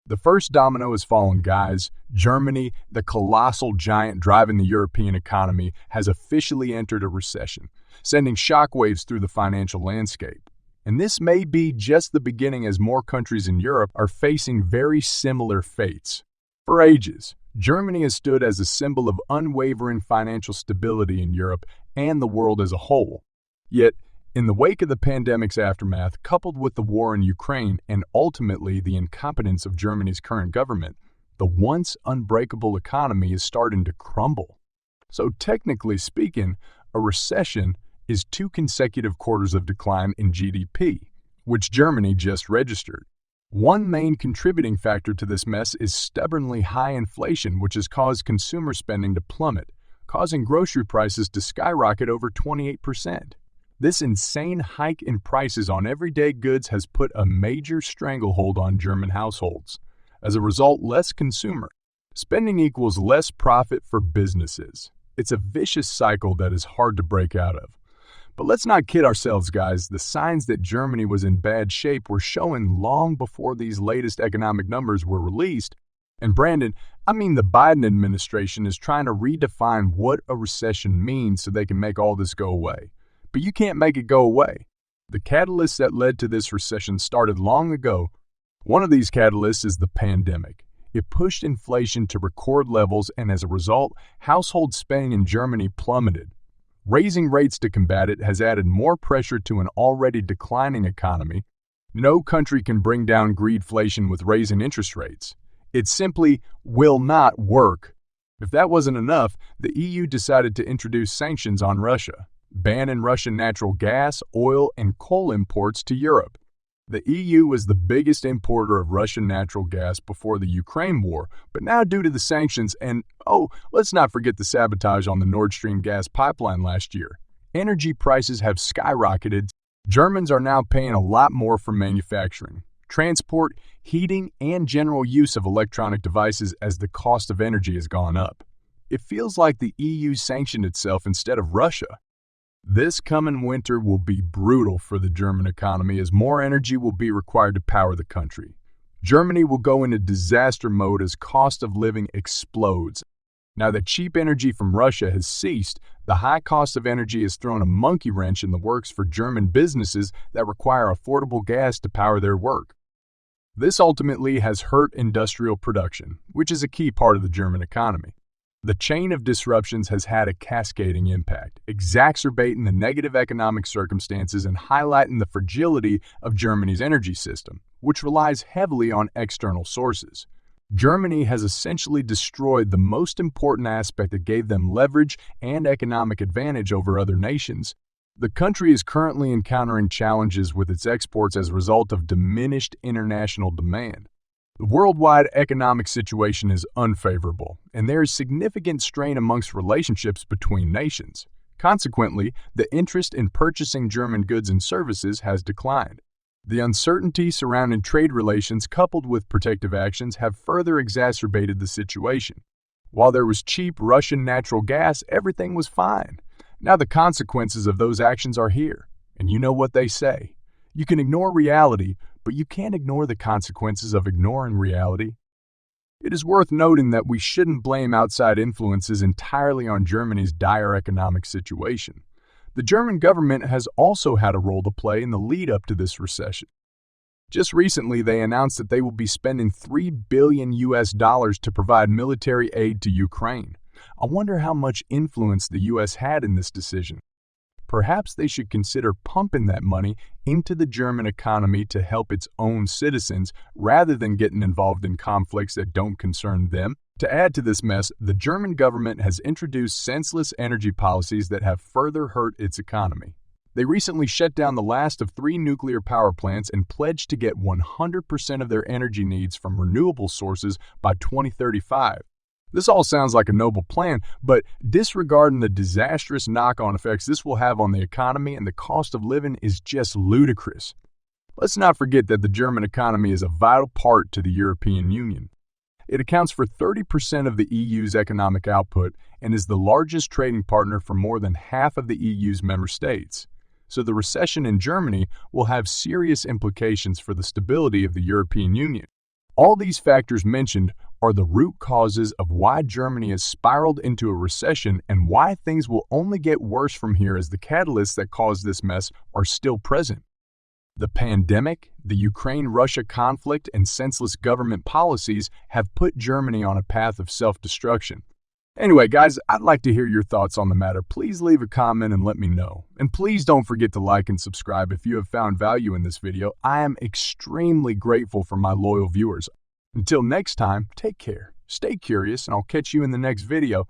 The first domino has fallen, guys. Germany, the colossal giant driving the European economy, has officially entered a recession, sending shockwaves through the financial landscape. And this may be just the beginning, as more countries in Europe are facing very similar fates. For ages, Germany has stood as a symbol of unwavering financial stability in Europe and the world as a whole. Yet, in the wake of the pandemic's aftermath, coupled with the war in Ukraine and ultimately the incompetence of Germany's current government, the once unbreakable economy is starting to crumble. So technically speaking, a recession is 2 consecutive quarters of decline in GDP, which Germany just registered. One main contributing factor to this mess is stubbornly high inflation, which has caused consumer spending to plummet, causing grocery prices to skyrocket over 28%. This insane hike in prices on everyday goods has put a major stranglehold on German households. As a result, less consumer spending equals less profit for businesses. It's a vicious cycle that is hard to break out of. But let's not kid ourselves, guys. The signs that Germany was in bad shape were showing long before these latest economic numbers were released. And Brandon, the Biden administration is trying to redefine what a recession means so they can make all this go away. But you can't make it go away. The catalysts that led to this recession started long ago. One of these catalysts is the pandemic. It pushed inflation to record levels, and as a result, household spending in Germany plummeted. Raising rates to combat it has added more pressure to an already declining economy. No country can bring down greedflation with raising interest rates. It simply will not work. If that wasn't enough, the EU decided to introduce sanctions on Russia, banning Russian natural gas, oil, and coal imports to Europe. The EU was the biggest importer of Russian natural gas before the Ukraine war, but now due to the sanctions and, let's not forget the sabotage on the Nord Stream gas pipeline last year, energy prices have skyrocketed. Germans are now paying a lot more for manufacturing, transport, heating, and general use of electronic devices as the cost of energy has gone up. It feels like the EU sanctioned itself instead of Russia. This coming winter will be brutal for the German economy as more energy will be required to power the country. Germany will go into disaster mode as cost of living explodes. Now that cheap energy from Russia has ceased, the high cost of energy has thrown a monkey wrench in the works for German businesses that require affordable gas to power their work. This ultimately has hurt industrial production, which is a key part of the German economy. The chain of disruptions has had a cascading impact, exacerbating the negative economic circumstances and highlighting the fragility of Germany's energy system, which relies heavily on external sources. Germany has essentially destroyed the most important aspect that gave them leverage and economic advantage over other nations. The country is currently encountering challenges with its exports as a result of diminished international demand. The worldwide economic situation is unfavorable, and there is significant strain amongst relationships between nations. Consequently, the interest in purchasing German goods and services has declined. The uncertainty surrounding trade relations coupled with protective actions have further exacerbated the situation. While there was cheap Russian natural gas, everything was fine. Now the consequences of those actions are here, and you know what they say. You can ignore reality, but you can't ignore the consequences of ignoring reality. It is worth noting that we shouldn't blame outside influences entirely on Germany's dire economic situation. The German government has also had a role to play in the lead-up to this recession. Just recently, they announced that they will be spending $3 billion to provide military aid to Ukraine. I wonder how much influence the U.S. had in this decision. Perhaps they should consider pumping that money into the German economy to help its own citizens rather than getting involved in conflicts that don't concern them. To add to this mess, the German government has introduced senseless energy policies that have further hurt its economy. They recently shut down the last of 3 nuclear power plants and pledged to get 100% of their energy needs from renewable sources by 2035. This all sounds like a noble plan, but disregarding the disastrous knock-on effects this will have on the economy and the cost of living is just ludicrous. Let's not forget that the German economy is a vital part to the European Union. It accounts for 30% of the EU's economic output and is the largest trading partner for more than half of the EU's member states. So the recession in Germany will have serious implications for the stability of the European Union. All these factors mentioned are the root causes of why Germany has spiraled into a recession and why things will only get worse from here as the catalysts that caused this mess are still present. The pandemic, the Ukraine-Russia conflict, and senseless government policies have put Germany on a path of self-destruction. Anyway, guys, I'd like to hear your thoughts on the matter. Please leave a comment and let me know. And please don't forget to like and subscribe if you have found value in this video. I am extremely grateful for my loyal viewers. Until next time, take care, stay curious, and I'll catch you in the next video.